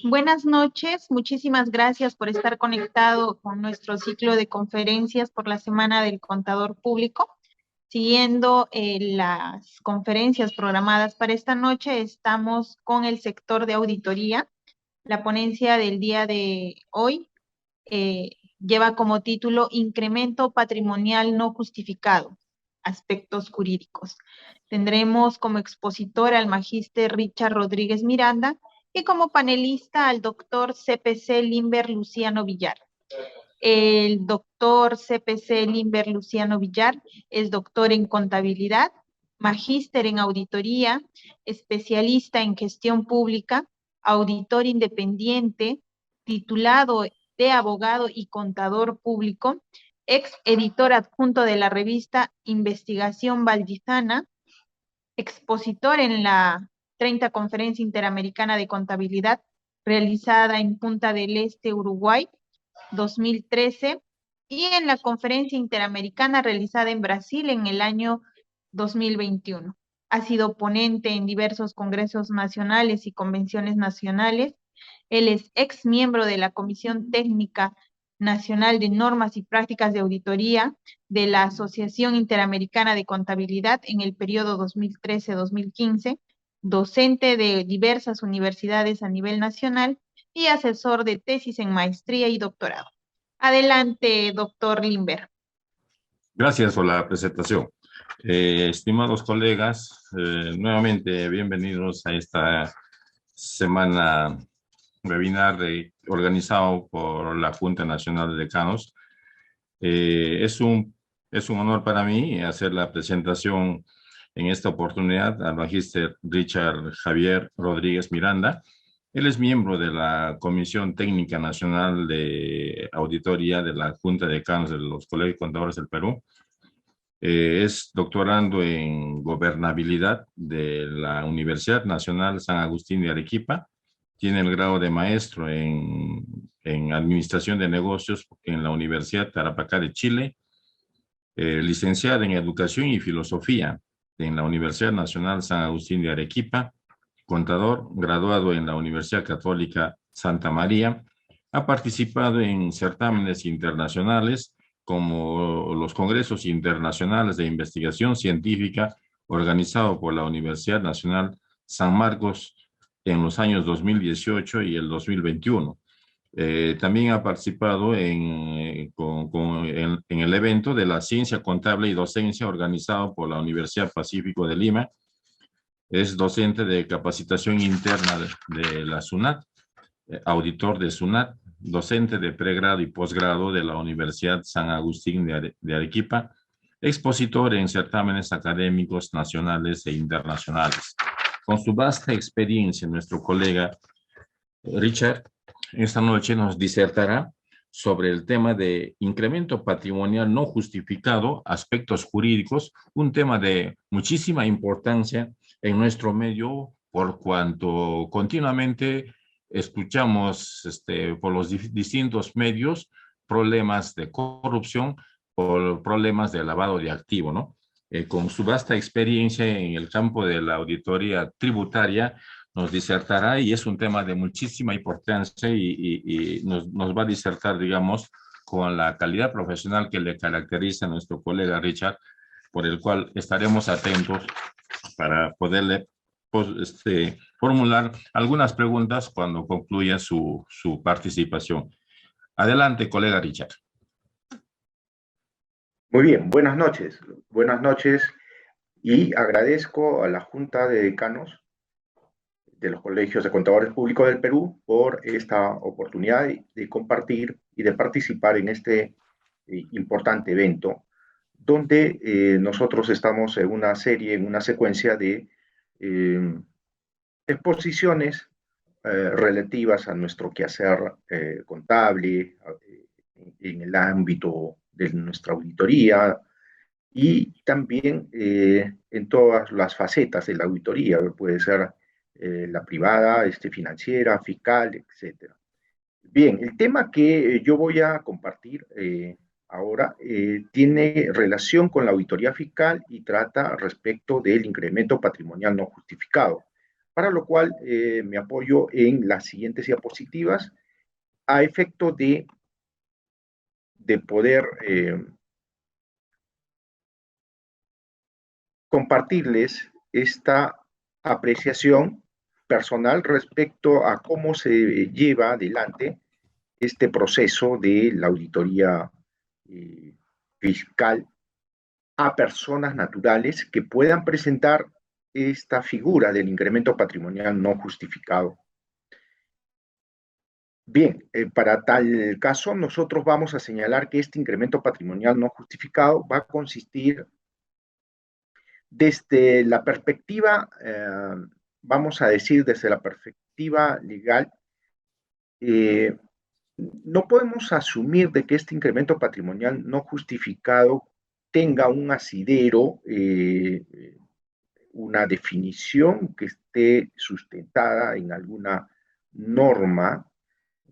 Buenas noches, muchísimas gracias por estar conectado con nuestro ciclo de conferencias por la Semana del Contador Público. Siguiendo las conferencias programadas para esta noche, estamos con el sector de auditoría. La ponencia del día de hoy lleva como título Incremento patrimonial no justificado, aspectos jurídicos. Tendremos como expositor al magíster Richard Rodríguez Miranda y como panelista al doctor CPC Limber Luciano Villar. El doctor CPC Limber Luciano Villar es doctor en contabilidad, magíster en auditoría, especialista en gestión pública, auditor independiente, titulado de abogado y contador público, ex editor adjunto de la revista Investigación Valdizana, expositor en la 30 Conferencia Interamericana de Contabilidad realizada en Punta del Este, Uruguay, 2013, y en la Conferencia Interamericana realizada en Brasil en el año 2021. Ha sido ponente en diversos congresos nacionales y convenciones nacionales. Él es ex miembro de la Comisión Técnica Nacional de Normas y Prácticas de Auditoría de la Asociación Interamericana de Contabilidad en el periodo 2013-2015, docente de diversas universidades a nivel nacional y asesor de tesis en maestría y doctorado. Adelante, doctor Limber. Gracias por la presentación. Estimados colegas, nuevamente bienvenidos a esta semana webinar organizado por la Junta Nacional de Decanos. Es un honor para mí hacer la presentación en esta oportunidad al magíster Richard Javier Rodríguez Miranda. Él es miembro de la Comisión Técnica Nacional de Auditoría de la Junta de Decanos de los Colegios de Contadores del Perú. Es doctorando en gobernabilidad de la Universidad Nacional San Agustín de Arequipa. Tiene el grado de maestro en Administración de Negocios en la Universidad Tarapacá de Chile. Licenciada en Educación y Filosofía en la Universidad Nacional San Agustín de Arequipa. Contador, graduado en la Universidad Católica Santa María. Ha participado en certámenes internacionales como los Congresos Internacionales de Investigación Científica organizado por la Universidad Nacional San Marcos en los años 2018 y el 2021. También ha participado en el evento de la Ciencia Contable y Docencia organizado por la Universidad Pacífico de Lima. Es docente de capacitación interna de la SUNAT, auditor de SUNAT, docente de pregrado y posgrado de la Universidad San Agustín de Arequipa, expositor en certámenes académicos nacionales e internacionales. Con su vasta experiencia, nuestro colega Richard esta noche nos disertará sobre el tema de incremento patrimonial no justificado, aspectos jurídicos, un tema de muchísima importancia en nuestro medio por cuanto continuamente escuchamos por los distintos medios problemas de corrupción o problemas de lavado de activo, ¿no? Con su vasta experiencia en el campo de la auditoría tributaria, nos disertará y es un tema de muchísima importancia y nos va a disertar, digamos, con la calidad profesional que le caracteriza a nuestro colega Richard, por el cual estaremos atentos para poderle formular algunas preguntas cuando concluya su participación. Adelante, colega Richard. Muy bien, buenas noches. Buenas noches y agradezco a la Junta de Decanos de los Colegios de Contadores Públicos del Perú por esta oportunidad de compartir y de participar en este importante evento, donde nosotros estamos en una serie, en una secuencia de exposiciones relativas a nuestro quehacer contable, en el ámbito de nuestra auditoría y también en todas las facetas de la auditoría, puede ser la privada, financiera, fiscal, etc. Bien, el tema que yo voy a compartir ahora tiene relación con la auditoría fiscal y trata respecto del incremento patrimonial no justificado. para lo cual me apoyo en las siguientes diapositivas a efecto de poder compartirles esta apreciación personal respecto a cómo se lleva adelante este proceso de la auditoría fiscal a personas naturales que puedan presentar esta figura del incremento patrimonial no justificado. Bien, para tal caso, nosotros vamos a señalar que este incremento patrimonial no justificado va a consistir desde la perspectiva, vamos a decir, desde la perspectiva legal, no podemos asumir de que este incremento patrimonial no justificado tenga un asidero, una definición que esté sustentada en alguna norma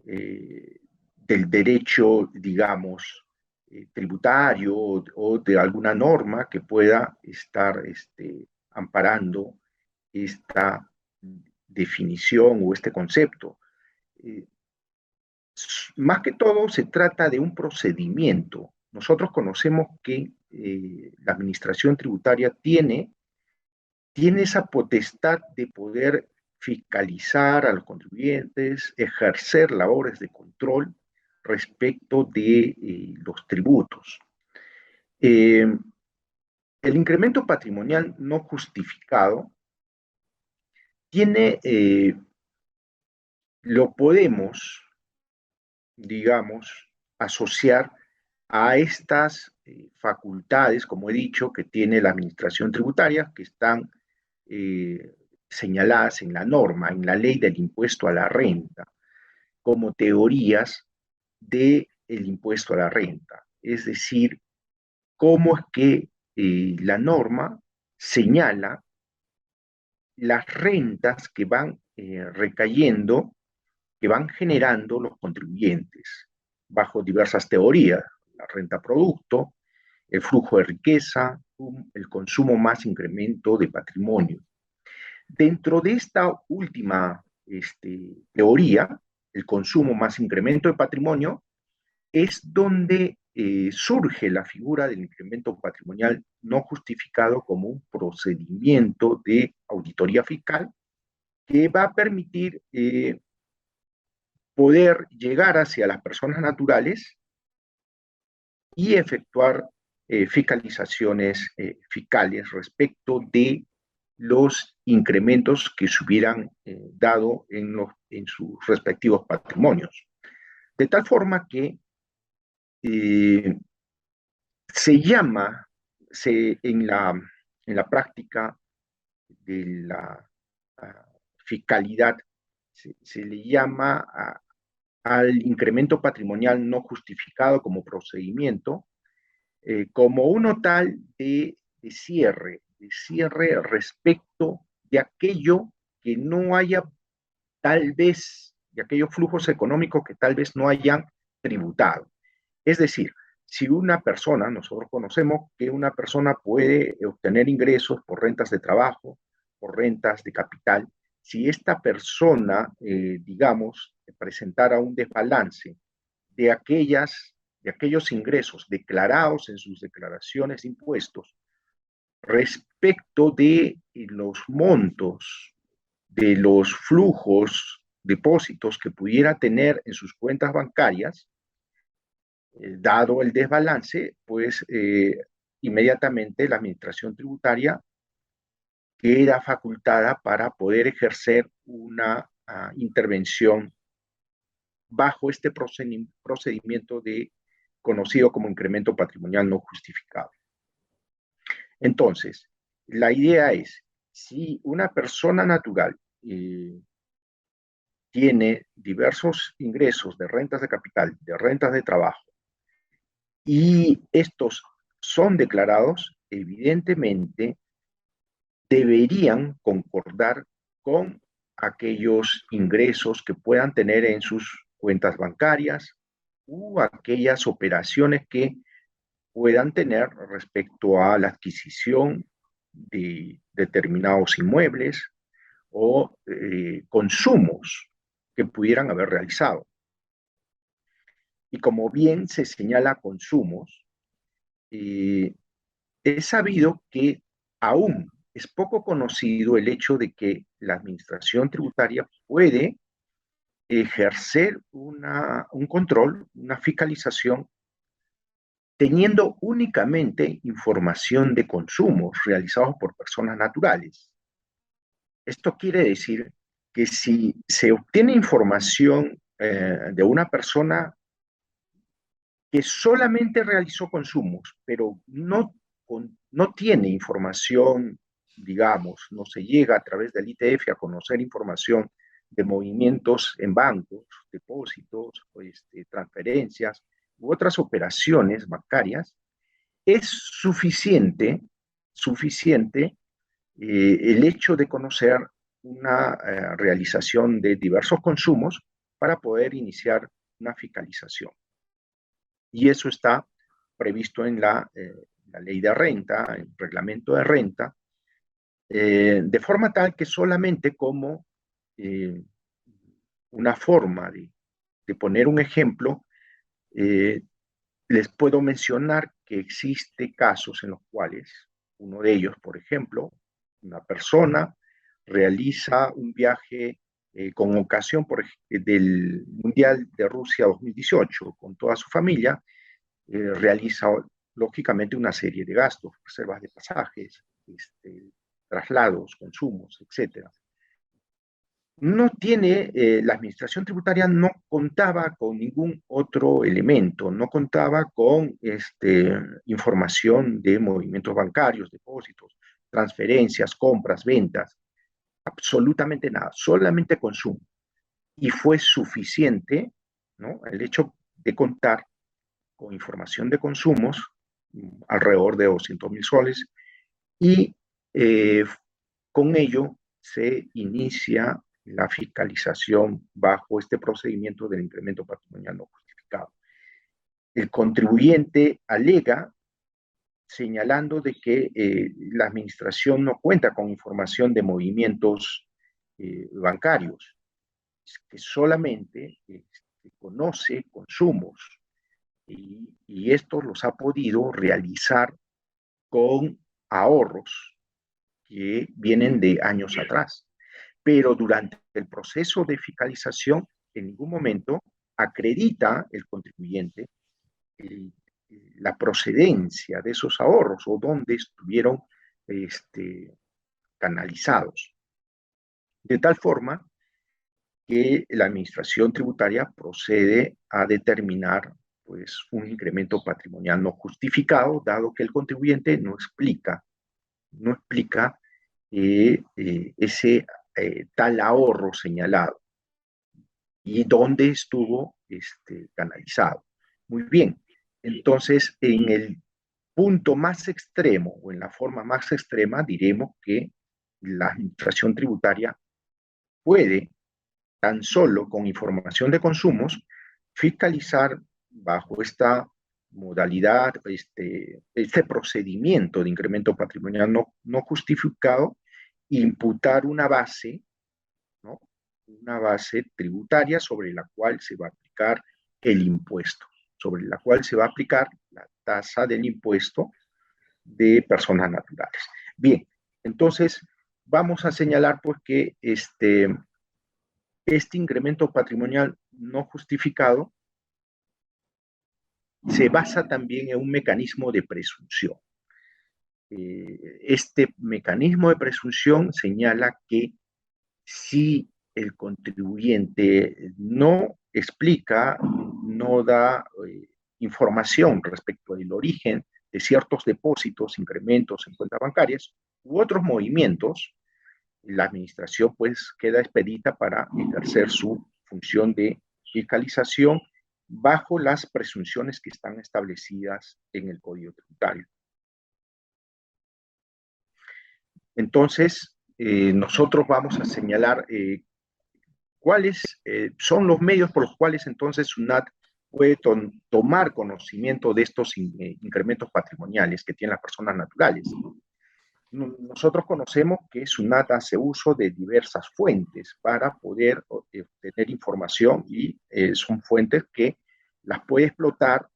del derecho, digamos, tributario o de alguna norma que pueda estar amparando esta definición o este concepto. Más que todo se trata de un procedimiento. Nosotros conocemos que la administración tributaria tiene esa potestad de poder fiscalizar a los contribuyentes, ejercer labores de control respecto de los tributos. El incremento patrimonial no justificado tiene, lo podemos, digamos, asociar a estas facultades, como he dicho, que tiene la administración tributaria, que están señaladas en la norma, en la ley del impuesto a la renta, como teorías del impuesto a la renta. Es decir, cómo es que la norma señala las rentas que van recayendo, que van generando los contribuyentes, bajo diversas teorías, la renta producto, el flujo de riqueza, el consumo más incremento de patrimonio. Dentro de esta última teoría, el consumo más incremento de patrimonio, es donde surge la figura del incremento patrimonial no justificado como un procedimiento de auditoría fiscal que va a permitir poder llegar hacia las personas naturales y efectuar fiscalizaciones fiscales respecto de los incrementos que se hubieran dado en sus respectivos patrimonios. De tal forma que se llama en la práctica de la fiscalidad, se le llama al incremento patrimonial no justificado como procedimiento, como uno tal de cierre respecto de aquello que no haya tal vez, de aquellos flujos económicos que tal vez no hayan tributado. Es decir, si una persona, nosotros conocemos que una persona puede obtener ingresos por rentas de trabajo, por rentas de capital, si esta persona, digamos, presentara un desbalance de aquellos ingresos declarados en sus declaraciones de impuestos respecto de los montos, de los flujos, depósitos que pudiera tener en sus cuentas bancarias, dado el desbalance, pues inmediatamente la administración tributaria queda facultada para poder ejercer una intervención bajo este procedimiento conocido como incremento patrimonial no justificado. Entonces, la idea es, si una persona natural tiene diversos ingresos de rentas de capital, de rentas de trabajo, y estos son declarados, evidentemente deberían concordar con aquellos ingresos que puedan tener en sus cuentas bancarias u aquellas operaciones que puedan tener respecto a la adquisición de determinados inmuebles o consumos que pudieran haber realizado. Y como bien se señala consumos, es sabido que aún es poco conocido el hecho de que la administración tributaria puede ejercer un control, una fiscalización, teniendo únicamente información de consumos realizados por personas naturales. Esto quiere decir que si se obtiene información de una persona que solamente realizó consumos, pero no tiene información, digamos, no se llega a través del ITF a conocer información de movimientos en bancos, depósitos, transferencias u otras operaciones bancarias, es suficiente el hecho de conocer una realización de diversos consumos para poder iniciar una fiscalización. Y eso está previsto en la ley de renta, en el reglamento de renta, de forma tal que solamente como una forma de poner un ejemplo, les puedo mencionar que existe casos en los cuales uno de ellos, por ejemplo, una persona realiza un viaje con ocasión del Mundial de Rusia 2018 con toda su familia, realiza lógicamente una serie de gastos, reservas de pasajes, traslados, consumos, etc. No tiene, la administración tributaria no contaba con ningún otro elemento, no contaba con información de movimientos bancarios, depósitos, transferencias, compras, ventas, absolutamente nada, solamente consumo. Y fue suficiente, ¿no?, el hecho de contar con información de consumos, alrededor de 200.000 soles, y con ello se inicia la fiscalización bajo este procedimiento del incremento patrimonial no justificado. El contribuyente alega señalando de que la administración no cuenta con información de movimientos bancarios, que solamente conoce consumos, y estos los ha podido realizar con ahorros que vienen de años atrás. Pero durante el proceso de fiscalización, en ningún momento acredita el contribuyente la procedencia de esos ahorros o dónde estuvieron canalizados. De tal forma que la administración tributaria procede a determinar pues un incremento patrimonial no justificado, dado que el contribuyente no explica ese tal ahorro señalado y dónde estuvo canalizado. Muy bien, entonces en el punto más extremo o en la forma más extrema diremos que la administración tributaria puede, tan solo con información de consumos, fiscalizar bajo esta modalidad, este procedimiento de incremento patrimonial no justificado, imputar una base, ¿no?, una base tributaria sobre la cual se va a aplicar el impuesto, sobre la cual se va a aplicar la tasa del impuesto de personas naturales. Bien, entonces vamos a señalar pues que este incremento patrimonial no justificado se basa también en un mecanismo de presunción. Este mecanismo de presunción señala que si el contribuyente no explica, no da información respecto del origen de ciertos depósitos, incrementos en cuentas bancarias u otros movimientos, la administración pues queda expedita para ejercer su función de fiscalización bajo las presunciones que están establecidas en el Código Tributario. Entonces, nosotros vamos a señalar cuáles son los medios por los cuales entonces SUNAT puede tomar conocimiento de estos incrementos patrimoniales que tienen las personas naturales. nosotros conocemos que SUNAT hace uso de diversas fuentes para poder obtener información y son fuentes que las puede explotar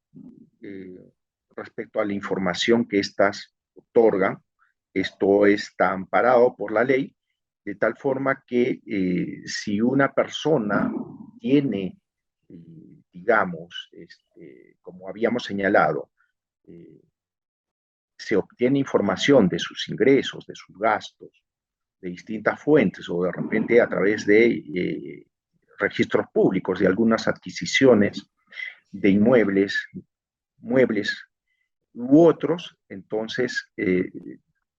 respecto a la información que éstas otorgan. Esto está amparado por la ley, de tal forma que si una persona tiene, digamos, como habíamos señalado, se obtiene información de sus ingresos, de sus gastos, de distintas fuentes o de repente a través de registros públicos, de algunas adquisiciones de inmuebles, muebles u otros, entonces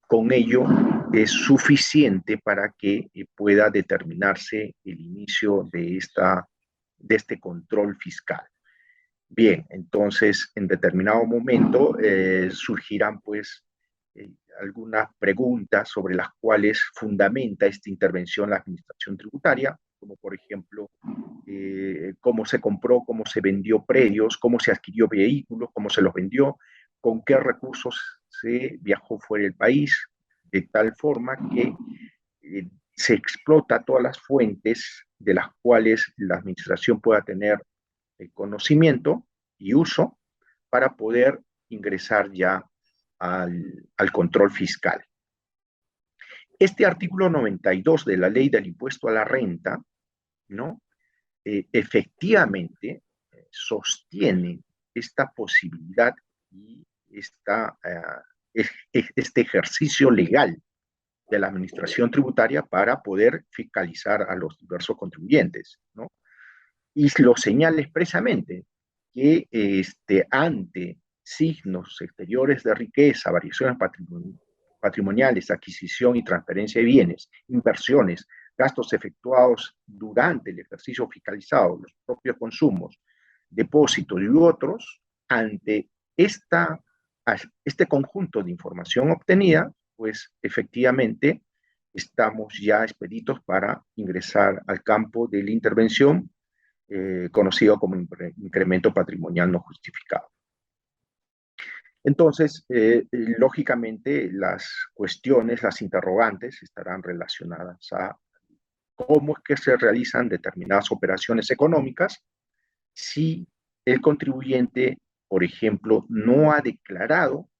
con ello es suficiente para que pueda determinarse el inicio de este control fiscal. Bien, entonces en determinado momento surgirán pues algunas preguntas sobre las cuales fundamenta esta intervención la administración tributaria, como por ejemplo cómo se compró, cómo se vendió predios, cómo se adquirió vehículos, cómo se los vendió, con qué recursos se viajó fuera del país, de tal forma que se explota todas las fuentes de las cuales la administración pueda tener conocimiento y uso para poder ingresar ya al control fiscal. Este artículo 92 de la ley del impuesto a la renta, ¿no? Efectivamente sostiene esta posibilidad y este ejercicio legal de la administración tributaria para poder fiscalizar a los diversos contribuyentes, ¿no? Y lo señala expresamente que ante signos exteriores de riqueza, variaciones patrimoniales, adquisición y transferencia de bienes, inversiones, gastos efectuados durante el ejercicio fiscalizado, los propios consumos, depósitos y otros, ante este conjunto de información obtenida, pues efectivamente estamos ya expeditos para ingresar al campo de la intervención conocido como incremento patrimonial no justificado. Entonces, lógicamente, las cuestiones, las interrogantes estarán relacionadas a cómo es que se realizan determinadas operaciones económicas si el contribuyente, por ejemplo, no ha declarado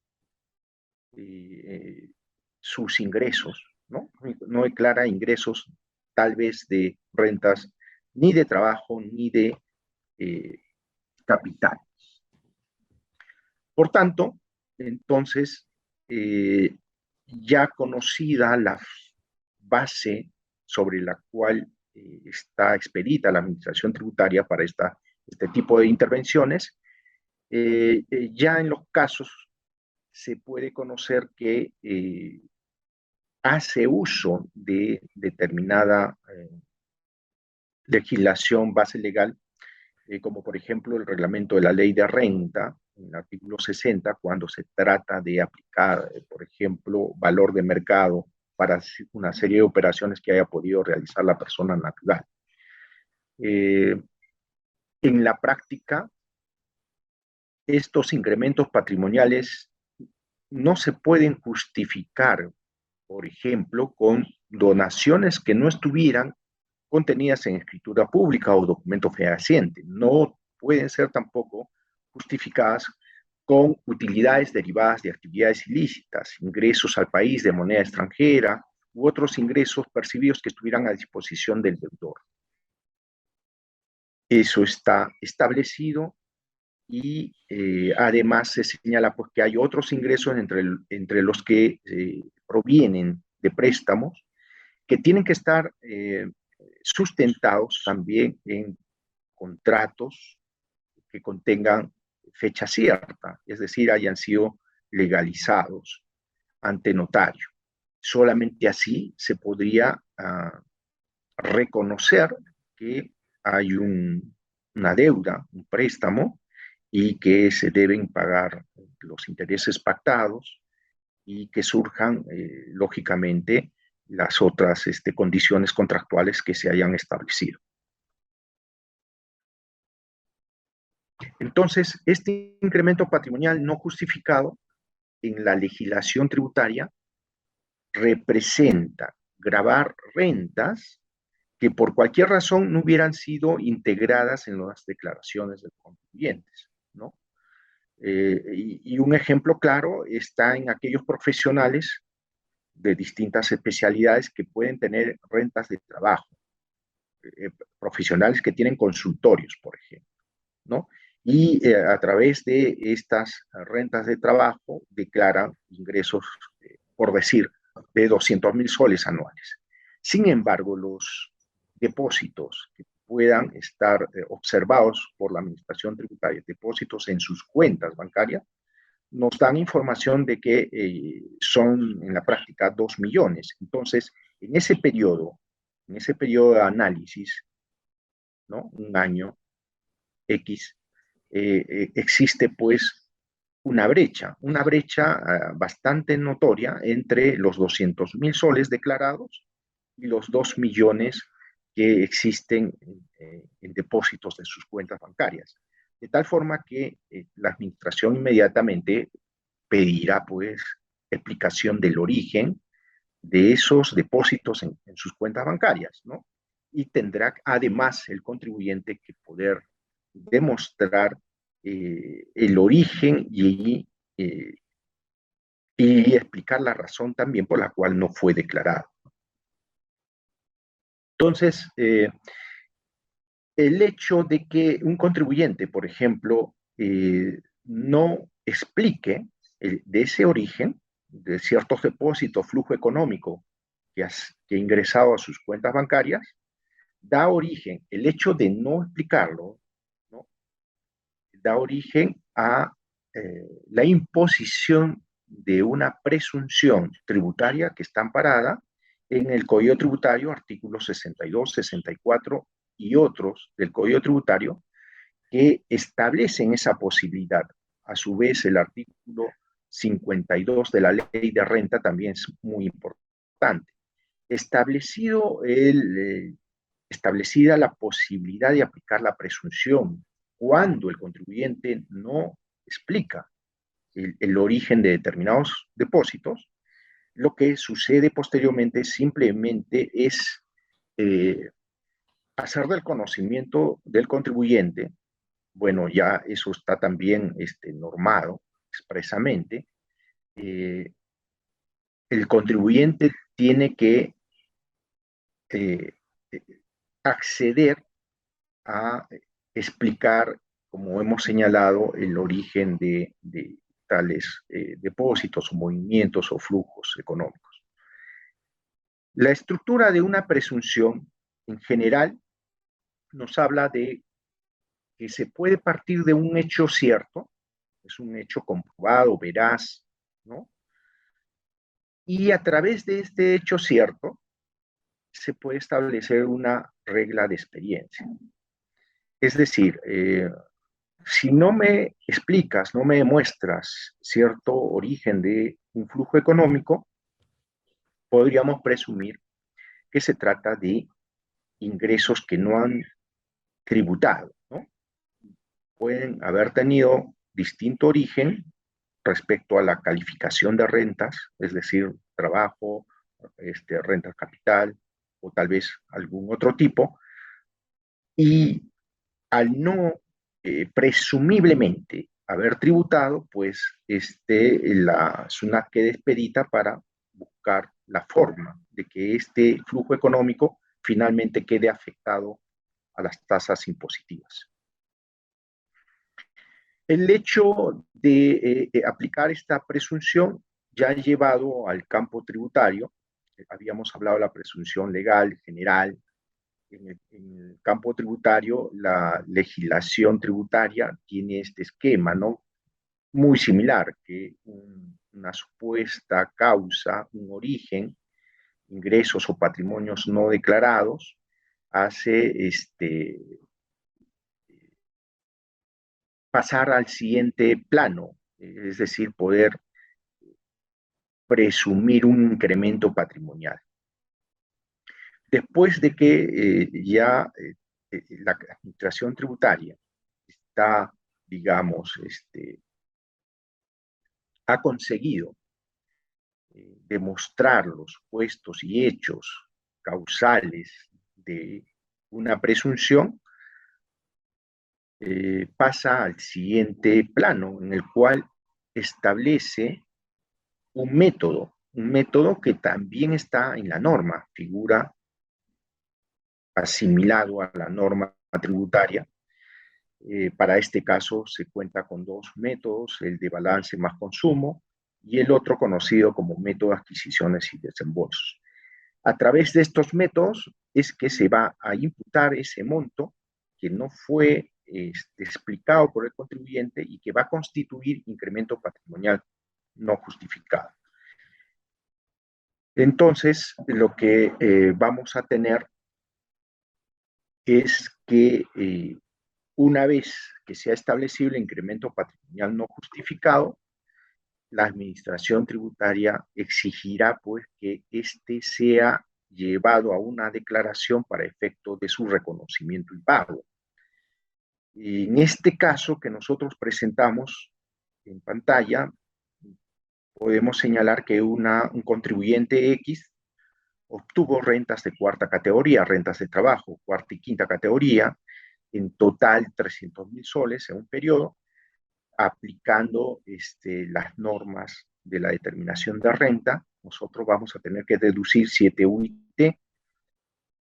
sus ingresos, ¿no? No declara ingresos tal vez de rentas ni de trabajo ni de capital. Por tanto, entonces, ya conocida la base sobre la cual está expedita la administración tributaria para este tipo de intervenciones, ya en los casos se puede conocer que hace uso de determinada legislación base legal, como por ejemplo el reglamento de la ley de renta, en el artículo 60, cuando se trata de aplicar, por ejemplo, valor de mercado para una serie de operaciones que haya podido realizar la persona natural. En la práctica, estos incrementos patrimoniales no se pueden justificar, por ejemplo, con donaciones que no estuvieran contenidas en escritura pública o documento fehaciente. No pueden ser tampoco justificadas con utilidades derivadas de actividades ilícitas, ingresos al país de moneda extranjera u otros ingresos percibidos que estuvieran a disposición del deudor. Eso está establecido y además se señala pues, que hay otros ingresos entre los que provienen de préstamos que tienen que estar sustentados también en contratos que contengan fecha cierta, es decir, hayan sido legalizados ante notario. Solamente así se podría reconocer que hay una deuda, un préstamo, y que se deben pagar los intereses pactados y que surjan, lógicamente, las otras condiciones contractuales que se hayan establecido. Entonces, este incremento patrimonial no justificado en la legislación tributaria representa gravar rentas que por cualquier razón no hubieran sido integradas en las declaraciones de contribuyentes, ¿no? Y un ejemplo claro está en aquellos profesionales de distintas especialidades que pueden tener rentas de trabajo, profesionales que tienen consultorios, por ejemplo, ¿no? Y a través de estas rentas de trabajo declaran ingresos, por decir, de 200.000 soles anuales. Sin embargo, los depósitos que puedan estar observados por la Administración Tributaria, depósitos en sus cuentas bancarias, nos dan información de que son en la práctica 2 millones. Entonces, en ese periodo de análisis, ¿no? Un año X, existe pues una brecha bastante notoria entre los 200.000 soles declarados y los 2 millones que existen en depósitos de sus cuentas bancarias. De tal forma que la administración inmediatamente pedirá pues explicación del origen de esos depósitos en sus cuentas bancarias, ¿no? Y tendrá además el contribuyente que poder demostrar el origen y explicar la razón también por la cual no fue declarado. Entonces, el hecho de que un contribuyente, por ejemplo, no explique de ese origen, de ciertos depósitos, flujo económico que ha ingresado a sus cuentas bancarias, da origen, el hecho de no explicarlo, ¿no? Da origen a la imposición de una presunción tributaria que está amparada en el Código Tributario, artículos 62, 64 y otros del Código Tributario, que establecen esa posibilidad. A su vez, el artículo 52 de la Ley de Renta también es muy importante. Establecida la posibilidad de aplicar la presunción cuando el contribuyente no explica el origen de determinados depósitos, lo que sucede posteriormente simplemente es hacer del conocimiento del contribuyente, bueno, ya eso está también normado expresamente, el contribuyente tiene que acceder a explicar, como hemos señalado, el origen de tales depósitos o movimientos o flujos económicos. La estructura de una presunción, en general, nos habla de que se puede partir de un hecho cierto, es un hecho comprobado, veraz, ¿no? Y a través de este hecho cierto, se puede establecer una regla de experiencia. Es decir, si no me explicas, no me demuestras cierto origen de un flujo económico, podríamos presumir que se trata de ingresos que no han tributado, ¿no? Pueden haber tenido distinto origen respecto a la calificación de rentas, es decir, trabajo, renta capital o tal vez algún otro tipo, y al no presumiblemente haber tributado, pues la SUNAT queda expedita para buscar la forma de que este flujo económico finalmente quede afectado a las tasas impositivas. El hecho de aplicar esta presunción ya ha llevado al campo tributario. Habíamos hablado de la presunción legal general. En el campo tributario, la legislación tributaria tiene este esquema, ¿no? Muy similar, que una supuesta causa, un origen, ingresos o patrimonios no declarados, hace pasar al siguiente plano, es decir, poder presumir un incremento patrimonial. Después de que ya la administración tributaria está, digamos, ha conseguido demostrar los supuestos y hechos causales de una presunción, pasa al siguiente plano, en el cual establece un método que también está en la norma, figura asimilado a la norma tributaria. Para este caso se cuenta con dos métodos, el de balance más consumo y el otro conocido como método de adquisiciones y desembolsos. A través de estos métodos es que se va a imputar ese monto que no fue explicado por el contribuyente y que va a constituir incremento patrimonial no justificado. Entonces, lo que vamos a tener es que una vez que se ha establecido el incremento patrimonial no justificado, la administración tributaria exigirá pues que éste sea llevado a una declaración para efecto de su reconocimiento y pago. En este caso que nosotros presentamos en pantalla, podemos señalar que un contribuyente X obtuvo rentas de cuarta categoría, rentas de trabajo, cuarta y quinta categoría, en total 300.000 soles en un periodo, aplicando las normas de la determinación de renta. Nosotros vamos a tener que deducir 7 UIT,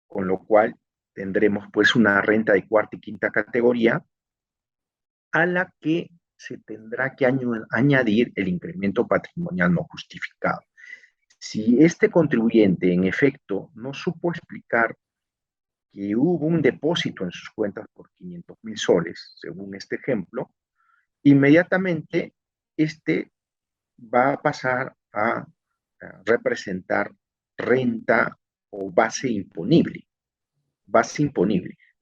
con lo cual tendremos pues una renta de cuarta y quinta categoría a la que se tendrá que añadir el incremento patrimonial no justificado. Si este contribuyente en efecto no supo explicar que hubo un depósito en sus cuentas por 500.000 soles, según este ejemplo, inmediatamente este va a pasar a representar renta o base imponible,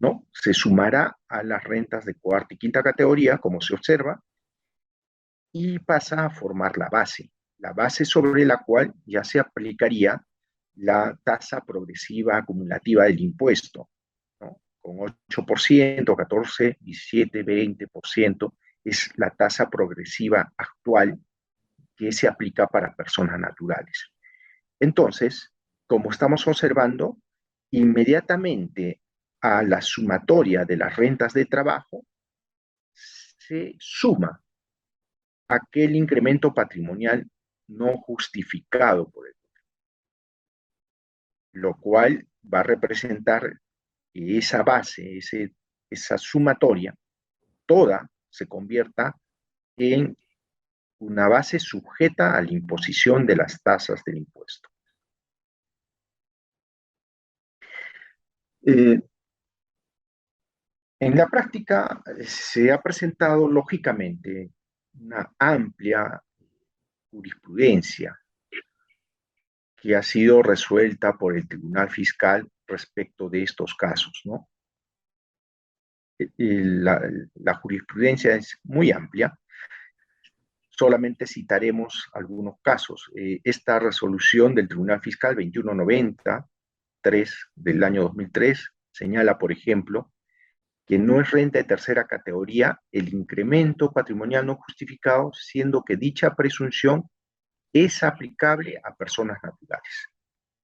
¿no? Se sumará a las rentas de cuarta y quinta categoría, como se observa, y pasa a formar la base sobre la cual ya se aplicaría la tasa progresiva acumulativa del impuesto, ¿no? Con 8%, 14, 17, 20%, es la tasa progresiva actual que se aplica para personas naturales. Entonces, como estamos observando, inmediatamente a la sumatoria de las rentas de trabajo se suma aquel incremento patrimonial no justificado por el contribuyente, lo cual va a representar que esa base, esa sumatoria, toda se convierta en una base sujeta a la imposición de las tasas del impuesto. En la práctica se ha presentado lógicamente una amplia jurisprudencia que ha sido resuelta por el Tribunal Fiscal respecto de estos casos, ¿no? La jurisprudencia es muy amplia. Solamente citaremos algunos casos. Esta resolución del Tribunal Fiscal 2193 del año 2003 señala, por ejemplo, que no es renta de tercera categoría el incremento patrimonial no justificado, siendo que dicha presunción es aplicable a personas naturales.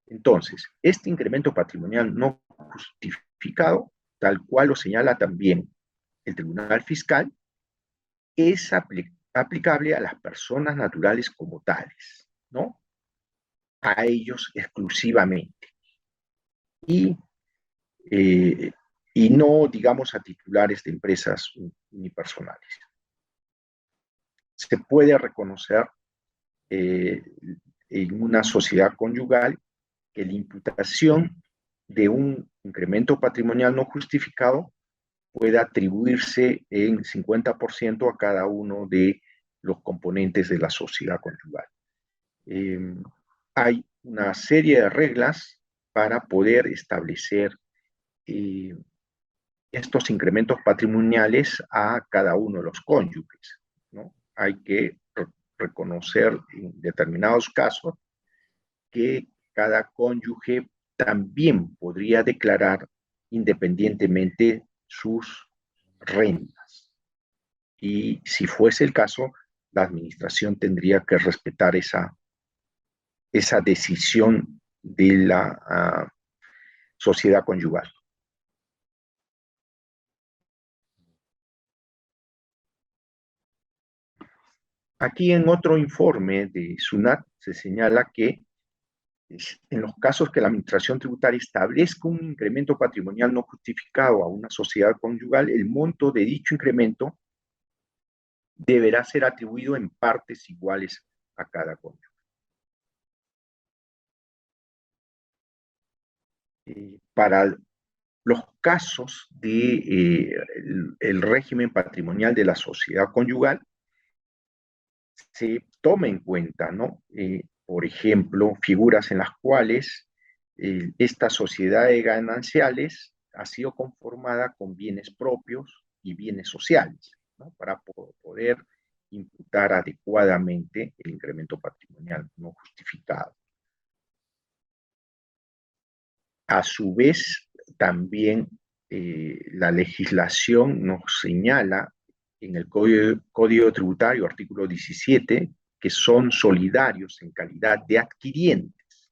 Entonces, este incremento patrimonial no justificado, tal cual lo señala también el Tribunal Fiscal, es aplicable a las personas naturales como tales, ¿no? A ellos exclusivamente. Y no, digamos, a titulares de empresas unipersonales. Se puede reconocer en una sociedad conyugal que la imputación de un incremento patrimonial no justificado puede atribuirse en 50% a cada uno de los componentes de la sociedad conyugal. Hay una serie de reglas para poder establecer estos incrementos patrimoniales a cada uno de los cónyuges, ¿no? Hay que reconocer en determinados casos que cada cónyuge también podría declarar independientemente sus rentas. Y si fuese el caso, la administración tendría que respetar esa esa decisión de la sociedad conyugal. Aquí en otro informe de SUNAT se señala que en los casos que la Administración Tributaria establezca un incremento patrimonial no justificado a una sociedad conyugal, el monto de dicho incremento deberá ser atribuido en partes iguales a cada cónyuge. Para los casos de el régimen patrimonial de la sociedad conyugal, se toma en cuenta, ¿no? Por ejemplo, figuras en las cuales esta sociedad de gananciales ha sido conformada con bienes propios y bienes sociales, ¿no? Para poder imputar adecuadamente el incremento patrimonial no justificado. A su vez, también la legislación nos señala en el Código Tributario, artículo 17, que son solidarios en calidad de adquirientes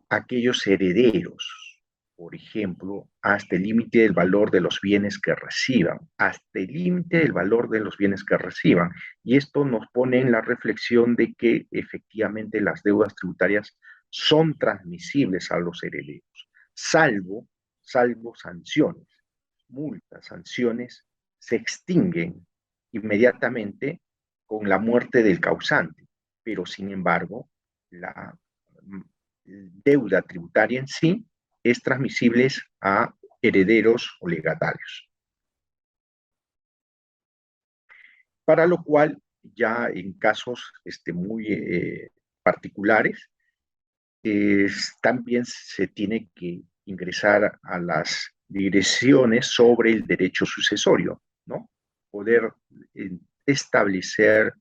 aquellos herederos, por ejemplo, hasta el límite del valor de los bienes que reciban, hasta el límite del valor de los bienes que reciban. Y esto nos pone en la reflexión de que efectivamente las deudas tributarias son transmisibles a los herederos, salvo sanciones, multas, sanciones se extinguen inmediatamente con la muerte del causante, pero sin embargo, la deuda tributaria en sí es transmisible a herederos o legatarios. Para lo cual, ya en casos muy particulares, también se tiene que ingresar a las direcciones sobre el derecho sucesorio, ¿no? Poder establecer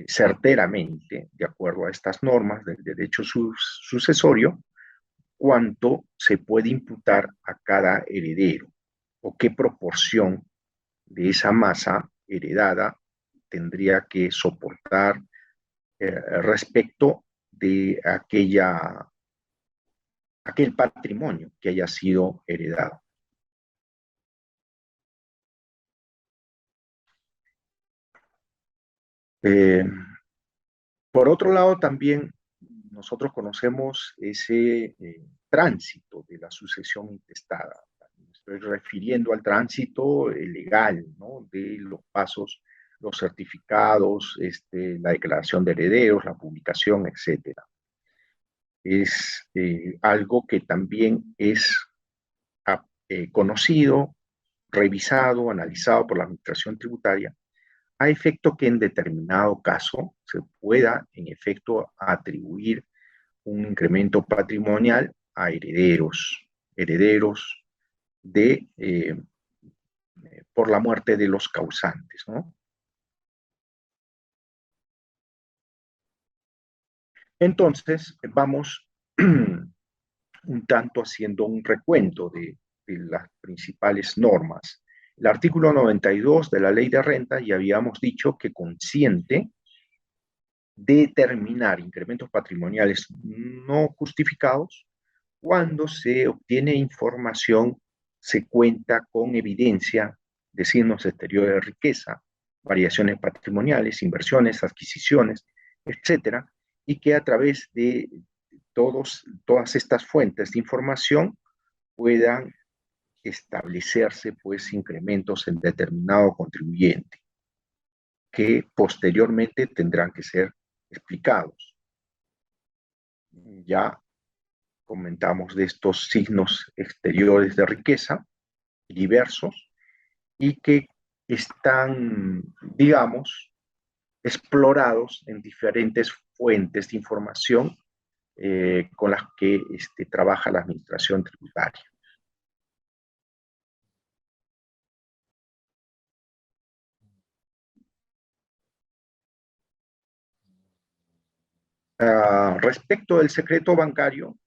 certeramente, de acuerdo a estas normas del derecho sucesorio, cuánto se puede imputar a cada heredero o qué proporción de esa masa heredada tendría que soportar respecto de aquel patrimonio que haya sido heredado. Por otro lado, también nosotros conocemos ese tránsito de la sucesión intestada. Me estoy refiriendo al tránsito legal, ¿no? De los pasos, los certificados, la declaración de herederos, la publicación, etcétera. Es algo que también es conocido, revisado, analizado por la Administración Tributaria, a efecto que en determinado caso se pueda, en efecto, atribuir un incremento patrimonial a herederos por la muerte de los causantes, ¿no? Entonces, vamos un tanto haciendo un recuento de las principales normas. El artículo 92 de la Ley de Renta, ya habíamos dicho que consiente determinar incrementos patrimoniales no justificados cuando se obtiene información, se cuenta con evidencia de signos exteriores de riqueza, variaciones patrimoniales, inversiones, adquisiciones, etcétera, y que a través de todas estas fuentes de información puedan establecerse pues incrementos en determinado contribuyente que posteriormente tendrán que ser explicados. Ya comentamos de estos signos exteriores de riqueza diversos y que están, digamos, explorados en diferentes fuentes de información con las que trabaja la Administración Tributaria. Respecto del secreto bancario,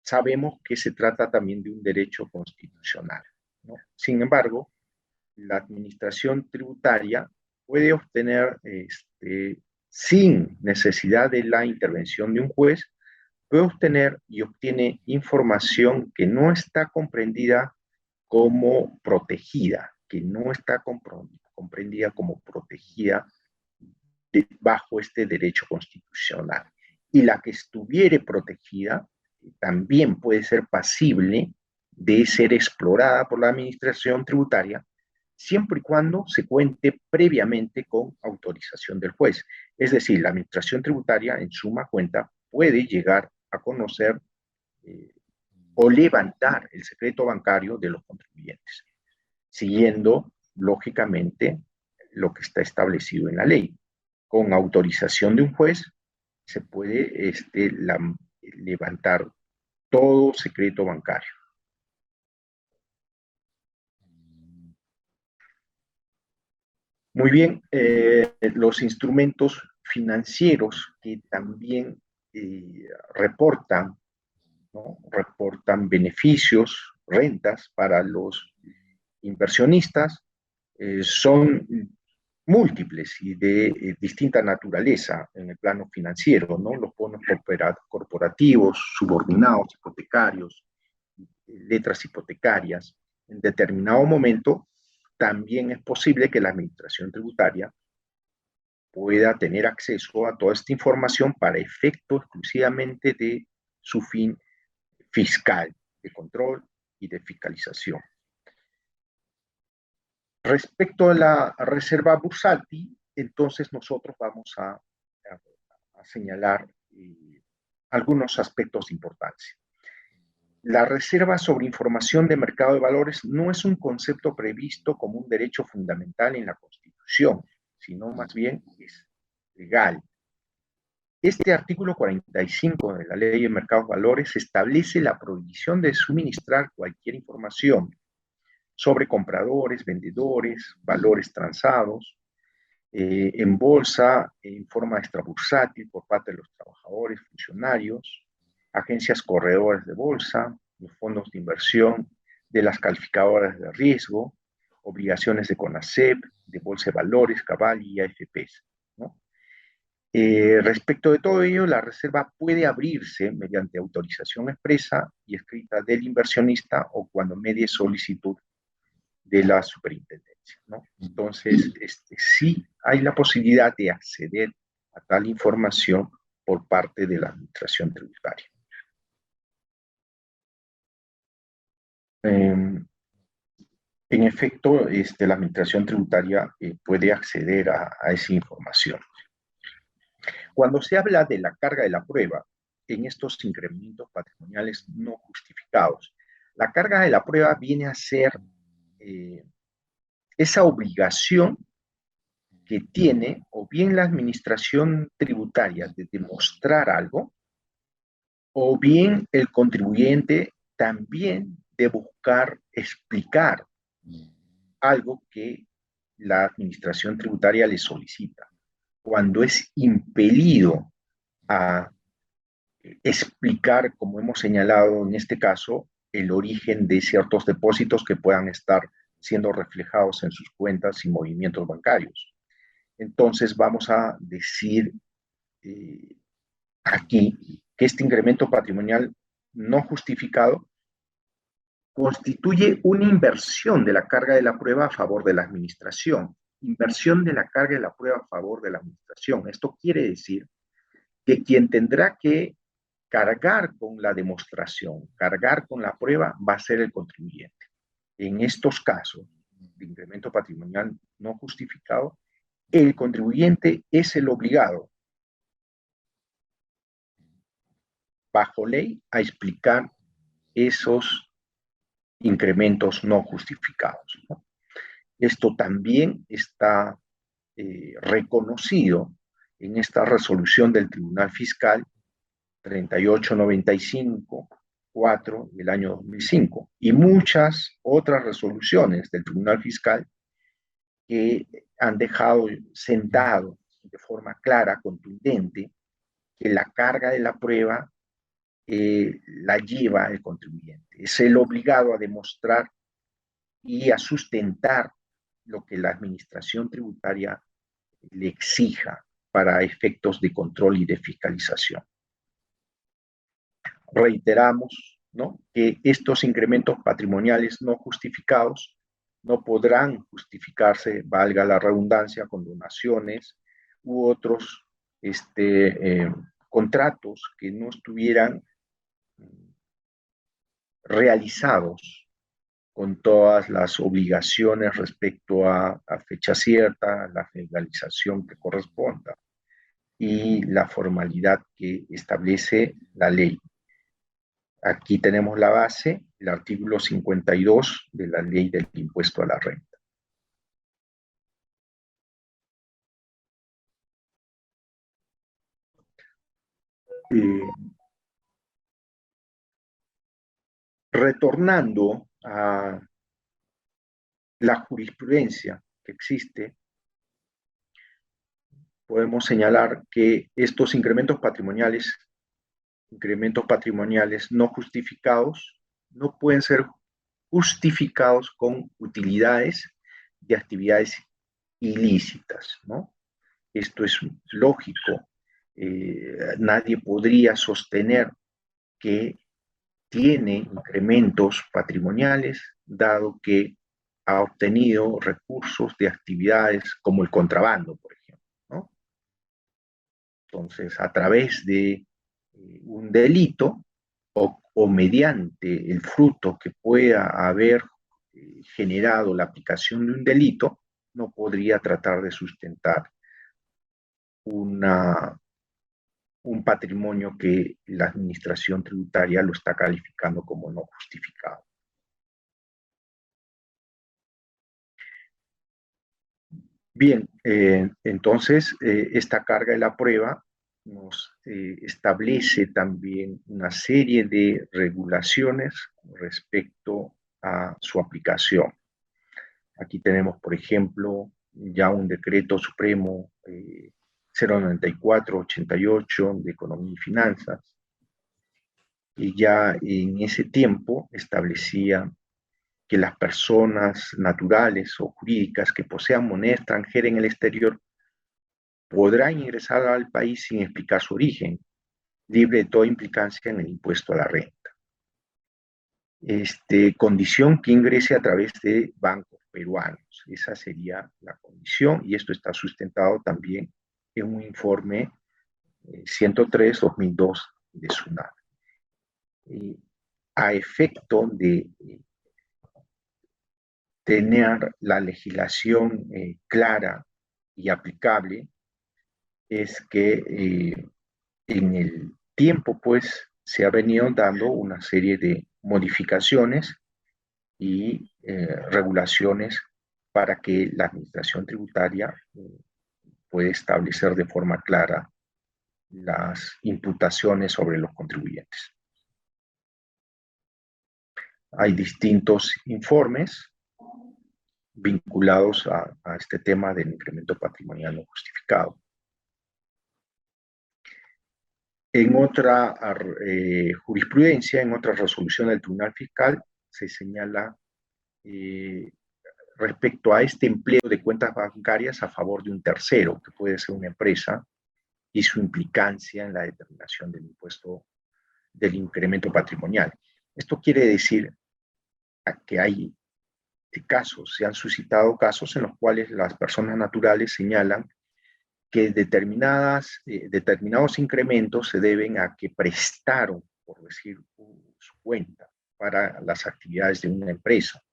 sabemos que se trata también de un derecho constitucional, ¿no? Sin embargo, la Administración Tributaria puede obtener sin necesidad de la intervención de un juez, puede obtener y obtiene información que no está comprendida como protegida, que no está comprendida como protegida bajo este derecho constitucional. Y la que estuviere protegida también puede ser pasible de ser explorada por la administración tributaria siempre y cuando se cuente previamente con autorización del juez. Es decir, la administración tributaria en suma cuenta puede llegar a conocer o levantar el secreto bancario de los contribuyentes, siguiendo lógicamente lo que está establecido en la ley. Con autorización de un juez se puede levantar todo secreto bancario. Muy bien, los instrumentos financieros que también reportan, ¿no? Reportan beneficios, rentas para los inversionistas, son múltiples y de distinta naturaleza en el plano financiero, ¿no? Los bonos corporativos, subordinados, hipotecarios, letras hipotecarias. En determinado momento, también es posible que la administración tributaria pueda tener acceso a toda esta información para efecto exclusivamente de su fin fiscal, de control y de fiscalización. Respecto a la reserva bursátil, entonces nosotros vamos a señalar algunos aspectos de importancia. La reserva sobre información de mercado de valores no es un concepto previsto como un derecho fundamental en la Constitución, sino más bien es legal. Este artículo 45 de la Ley de Mercados de Valores establece la prohibición de suministrar cualquier información sobre compradores, vendedores, valores transados, en bolsa, en forma extrabursátil por parte de los trabajadores, funcionarios, agencias corredoras de bolsa, los fondos de inversión, de las calificadoras de riesgo, obligaciones de CONACEP, de Bolsa de Valores, Cabal y AFPs, ¿no? Respecto de todo ello, la reserva puede abrirse mediante autorización expresa y escrita del inversionista o cuando medie solicitud de la superintendencia, ¿no? Entonces, sí hay la posibilidad de acceder a tal información por parte de la administración tributaria. En efecto, la administración tributaria puede acceder a esa información. Cuando se habla de la carga de la prueba en estos incrementos patrimoniales no justificados, la carga de la prueba viene a ser esa obligación que tiene o bien la administración tributaria de demostrar algo, o bien el contribuyente también de buscar explicar algo que la administración tributaria le solicita. Cuando es impelido a explicar, como hemos señalado en este caso, el origen de ciertos depósitos que puedan estar siendo reflejados en sus cuentas y movimientos bancarios. Entonces vamos a decir aquí que este incremento patrimonial no justificado constituye una inversión de la carga de la prueba a favor de la administración. Inversión de la carga de la prueba a favor de la administración. Esto quiere decir que quien tendrá que cargar con la demostración, cargar con la prueba, va a ser el contribuyente. En estos casos de incremento patrimonial no justificado, el contribuyente es el obligado, bajo ley, a explicar esos incrementos no justificados, ¿no? Esto también está reconocido en esta resolución del Tribunal Fiscal 3895-4 del año 2005 y muchas otras resoluciones del Tribunal Fiscal que han dejado sentado de forma clara, contundente, que la carga de la prueba la lleva el contribuyente. Es el obligado a demostrar y a sustentar lo que la administración tributaria le exija para efectos de control y de fiscalización. Reiteramos, ¿no?, que estos incrementos patrimoniales no justificados no podrán justificarse, valga la redundancia, con donaciones u otros contratos que no estuvieran realizados con todas las obligaciones respecto a fecha cierta, la legalización que corresponda y la formalidad que establece la ley. Aquí tenemos la base, el artículo 52 de la ley del impuesto a la renta. Retornando a la jurisprudencia que existe, podemos señalar que estos incrementos patrimoniales no justificados no pueden ser justificados con utilidades de actividades ilícitas, ¿no? Esto es lógico. Nadie podría sostener que tiene incrementos patrimoniales, dado que ha obtenido recursos de actividades como el contrabando, por ejemplo, ¿no? Entonces, a través de un delito o mediante el fruto que pueda haber generado la aplicación de un delito, no podría tratar de sustentar un patrimonio que la administración tributaria lo está calificando como no justificado. Bien, entonces esta carga de la prueba nos establece también una serie de regulaciones respecto a su aplicación. Aquí tenemos, por ejemplo, ya un decreto supremo 094-88 de Economía y Finanzas, que ya en ese tiempo establecía que las personas naturales o jurídicas que posean moneda extranjera en el exterior podrán ingresar al país sin explicar su origen, libre de toda implicancia en el impuesto a la renta. Condición que ingrese a través de bancos peruanos. Esa sería la condición, y esto está sustentado también en un informe 103-2002 de SUNAT. A efecto de tener la legislación clara y aplicable, es que en el tiempo, pues, se ha venido dando una serie de modificaciones y regulaciones para que la administración tributaria pueda establecer de forma clara las imputaciones sobre los contribuyentes. Hay distintos informes vinculados a este tema del incremento patrimonial no justificado. En otra jurisprudencia, en otra resolución del Tribunal Fiscal, se señala respecto a este empleo de cuentas bancarias a favor de un tercero, que puede ser una empresa, y su implicancia en la determinación del impuesto del incremento patrimonial. Esto quiere decir que hay casos, se han suscitado casos en los cuales las personas naturales señalan que determinados incrementos se deben a que prestaron, por decir, su cuenta para las actividades de una empresa.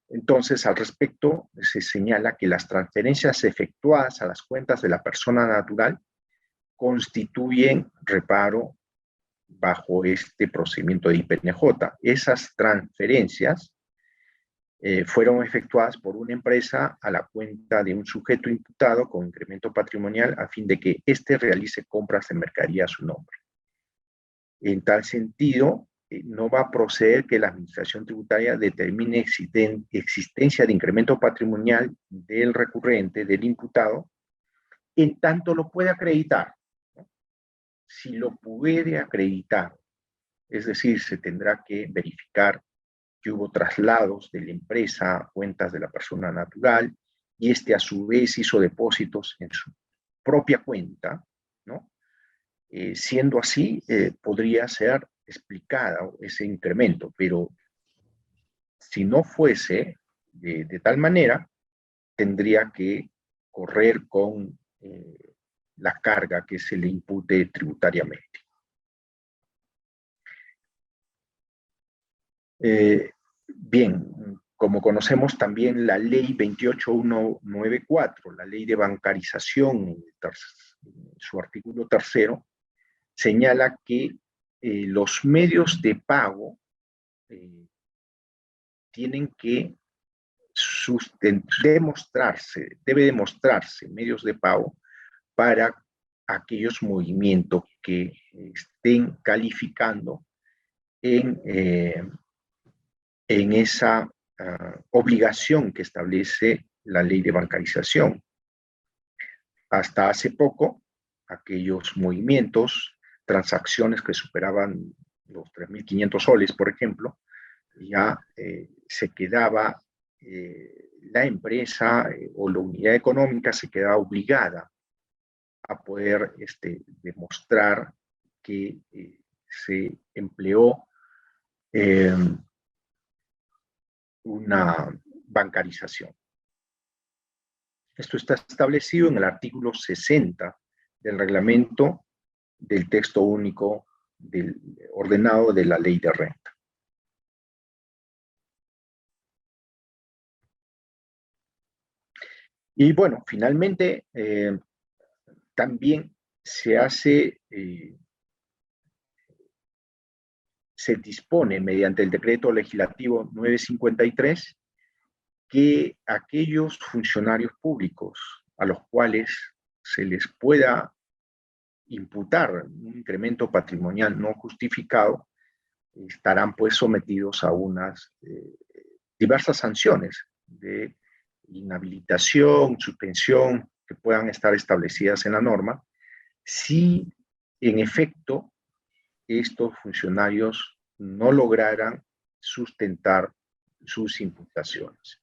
Entonces, al respecto, se señala que las transferencias efectuadas a las cuentas de la persona natural constituyen reparo bajo este procedimiento de IPNJ. Esas transferencias fueron efectuadas por una empresa a la cuenta de un sujeto imputado con incremento patrimonial a fin de que éste realice compras de mercadería a su nombre. En tal sentido, no va a proceder que la administración tributaria determine existencia de incremento patrimonial del recurrente, del imputado, en tanto lo puede acreditar, ¿no? Si lo puede acreditar, es decir, se tendrá que verificar que hubo traslados de la empresa a cuentas de la persona natural y a su vez hizo depósitos propia cuenta, ¿no? Siendo así, podría ser explicada ese incremento, pero si no fuese de tal manera, tendría que correr con la carga que se le impute tributariamente. Bien, como conocemos también la ley 28194, la ley de bancarización, en su artículo 3, señala que los medios de pago tienen que debe demostrarse medios de pago para aquellos movimientos que estén calificando en esa obligación que establece la ley de bancarización. Hasta hace poco, aquellos movimientos, transacciones que superaban los 3.500 soles, por ejemplo, ya se quedaba la empresa o la unidad económica se quedaba obligada a poder demostrar que se empleó una bancarización. Esto está establecido en el artículo 60 del reglamento del texto único ordenado de la ley de renta. Y bueno, finalmente también se dispone mediante el decreto legislativo 953 que aquellos funcionarios públicos a los cuales se les pueda imputar un incremento patrimonial no justificado estarán pues sometidos a unas diversas sanciones de inhabilitación, suspensión, que puedan estar establecidas en la norma, si en efecto estos funcionarios no lograran sustentar sus imputaciones.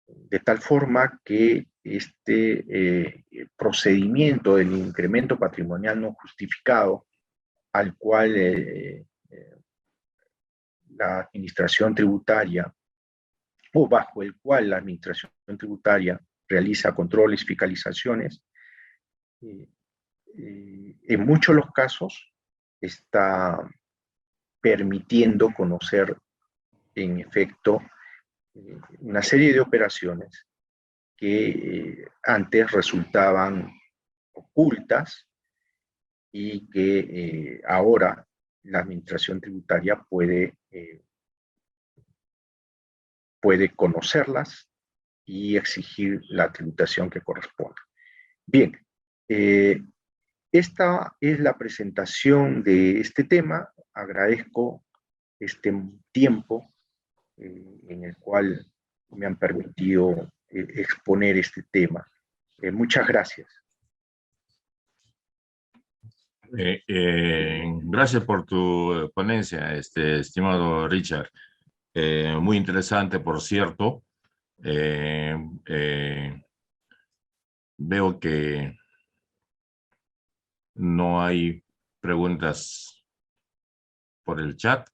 De tal forma que este procedimiento del incremento patrimonial no justificado, al cual la administración tributaria, o bajo el cual la administración tributaria realiza controles, fiscalizaciones, en muchos de los casos está permitiendo conocer en efecto una serie de operaciones que antes resultaban ocultas y que ahora la administración tributaria puede conocerlas y exigir la tributación que corresponda. Bien, esta es la presentación de este tema. Agradezco este tiempo en el cual me han permitido exponer este tema. Muchas gracias. Gracias por tu ponencia, estimado Richard. Muy interesante, por cierto. Veo que no hay preguntas por el chat.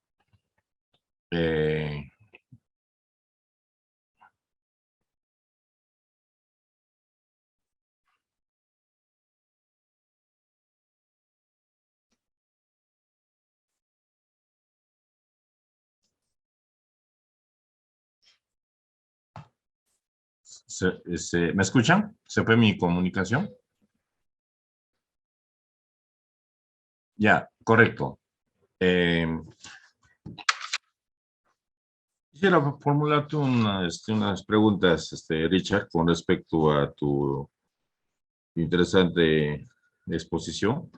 ¿Me escuchan? ¿Se fue mi comunicación? Ya, correcto. Quisiera formularte unas preguntas, Richard, con respecto a tu interesante exposición.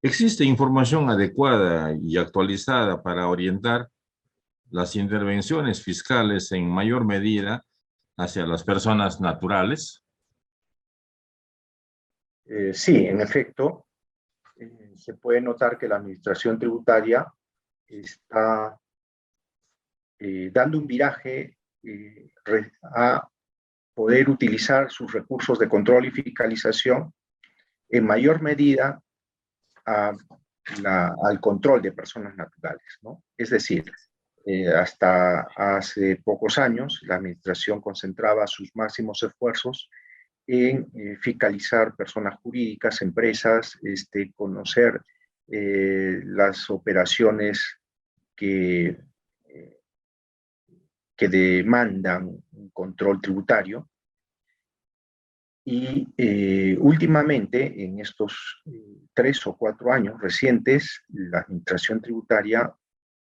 ¿Existe información adecuada y actualizada para orientar las intervenciones fiscales en mayor medida hacia las personas naturales? Sí, en efecto, se puede notar que la administración tributaria está dando un viraje a poder utilizar sus recursos de control y fiscalización en mayor medida al control de personas naturales, ¿no? Es decir, hasta hace pocos años la administración concentraba sus máximos esfuerzos en fiscalizar personas jurídicas, empresas, conocer las operaciones que demandan un control tributario. Y últimamente, en estos 3 o 4 años recientes, la administración tributaria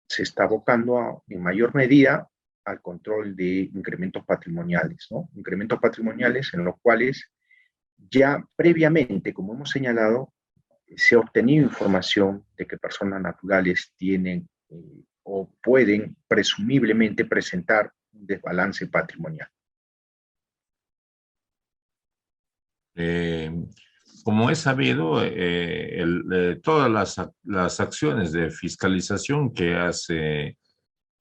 se está abocando en mayor medida al control de incrementos patrimoniales, ¿no? Incrementos patrimoniales en los cuales ya previamente, como hemos señalado, se ha obtenido información de que personas naturales tienen o pueden presumiblemente presentar un desbalance patrimonial. Como es sabido, todas las acciones de fiscalización que hace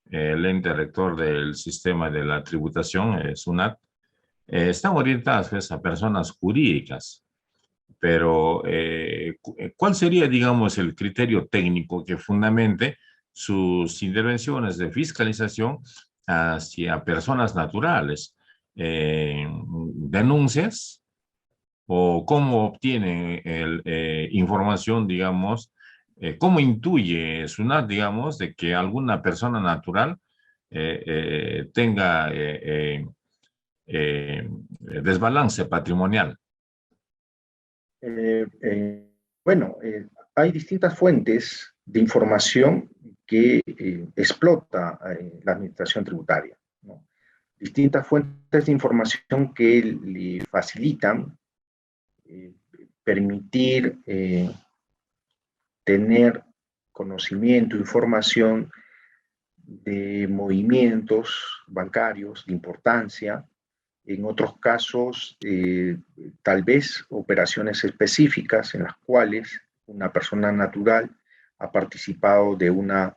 el ente rector del sistema de la tributación, SUNAT, están orientadas pues, a personas jurídicas. Pero, ¿cuál sería, digamos, el criterio técnico que fundamente sus intervenciones de fiscalización hacia personas naturales? ¿Denuncias? ¿O cómo obtiene información, digamos, cómo intuye SUNAT, digamos, de que alguna persona natural tenga desbalance patrimonial? Bueno, hay distintas fuentes de información que explota la administración tributaria, ¿no? Distintas fuentes de información que le facilitan permitir tener conocimiento, información de movimientos bancarios de importancia, en otros casos tal vez operaciones específicas en las cuales una persona natural ha participado de una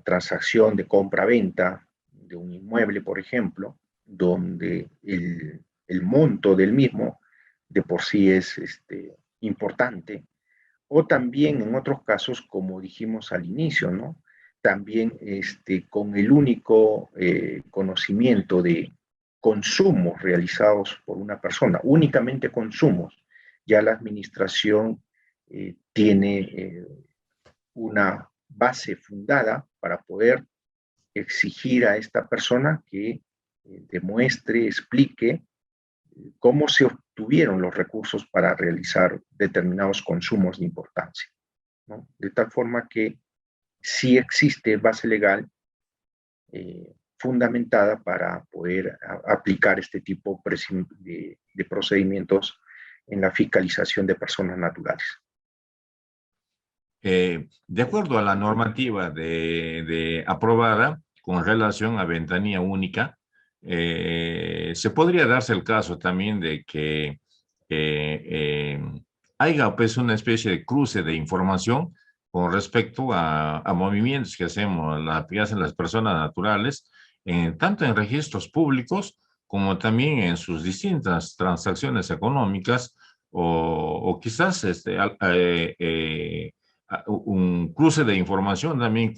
transacción de compra-venta de un inmueble, por ejemplo, donde el monto del mismo de por sí es importante, o también en otros casos, como dijimos al inicio, ¿no? También con el único conocimiento de consumos realizados por una persona, únicamente consumos, ya la administración tiene una base fundada para poder exigir a esta persona que demuestre, explique cómo se obtuvieron los recursos para realizar determinados consumos de importancia, ¿no? De tal forma que sí existe base legal fundamentada para poder aplicar este tipo de procedimientos en la fiscalización de personas naturales. De acuerdo a la normativa aprobada con relación a ventanilla única, se podría darse el caso también de que haya pues una especie de cruce de información con respecto a movimientos que que hacen las personas naturales, tanto en registros públicos como también en sus distintas transacciones económicas o quizás un cruce de información también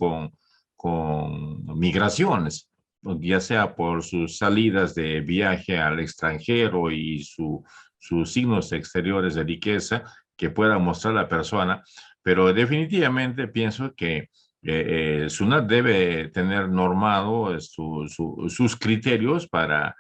con migraciones, ya sea por sus salidas de viaje al extranjero y sus signos exteriores de riqueza que pueda mostrar la persona, pero definitivamente pienso que SUNAT debe tener normado sus criterios para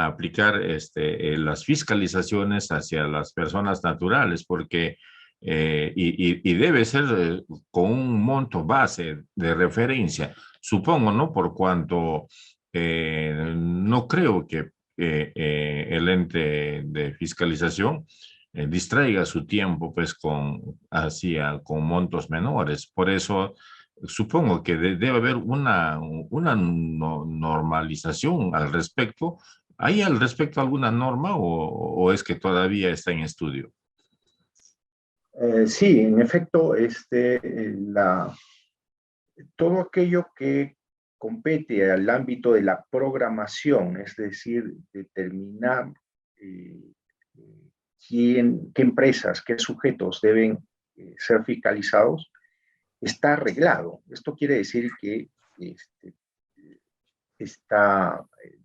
aplicar las fiscalizaciones hacia las personas naturales, porque y debe ser con un monto base de referencia, supongo, ¿no? Por cuanto no creo que el ente de fiscalización distraiga su tiempo pues con montos menores. Por eso supongo que debe haber una normalización al respecto. ¿Hay al respecto alguna norma o es que todavía está en estudio? Sí, en efecto, todo aquello que compete al ámbito de la programación, es decir, determinar qué empresas, qué sujetos deben ser fiscalizados, está arreglado. Esto quiere decir que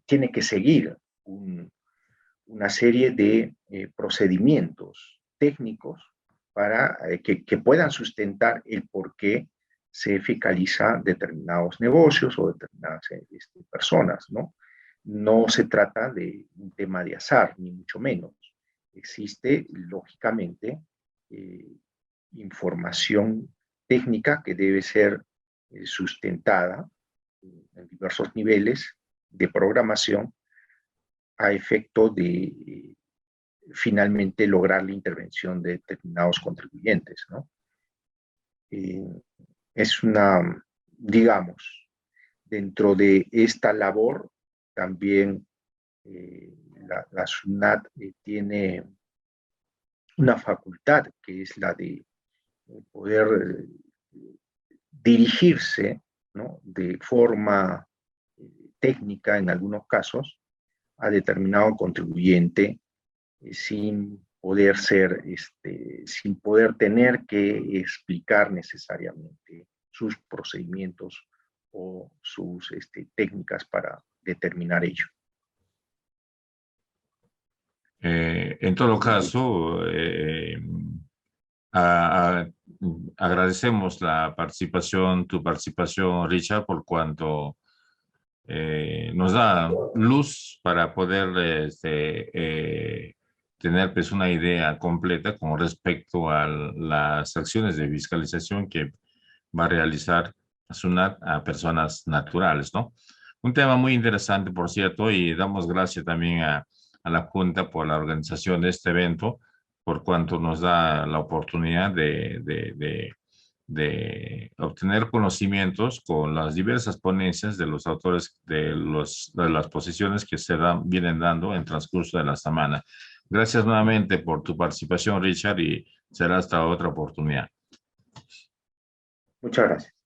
tiene que seguir una serie de procedimientos técnicos para que puedan sustentar el por qué se fiscaliza determinados negocios o determinadas personas, ¿no? No se trata de un tema de azar, ni mucho menos. Existe, lógicamente, información técnica que debe ser sustentada en diversos niveles de programación a efecto de finalmente lograr la intervención de determinados contribuyentes, ¿no? Es una, digamos, dentro de esta labor también la SUNAT tiene una facultad que es la de poder dirigirse, ¿no?, de forma técnica en algunos casos a determinado contribuyente sin poder sin poder tener que explicar necesariamente sus procedimientos o sus técnicas para determinar ello. En todo caso, agradecemos tu participación, Richard, por cuanto nos da luz para poder tener pues una idea completa con respecto a las acciones de fiscalización que va a realizar SUNAT a personas naturales, ¿no? Un tema muy interesante, por cierto, y damos gracias también a la Junta por la organización de este evento, por cuanto nos da la oportunidad de obtener conocimientos con las diversas ponencias de los autores de las posiciones que vienen dando en transcurso de la semana. Gracias nuevamente por tu participación, Richard, y será hasta otra oportunidad. Muchas gracias.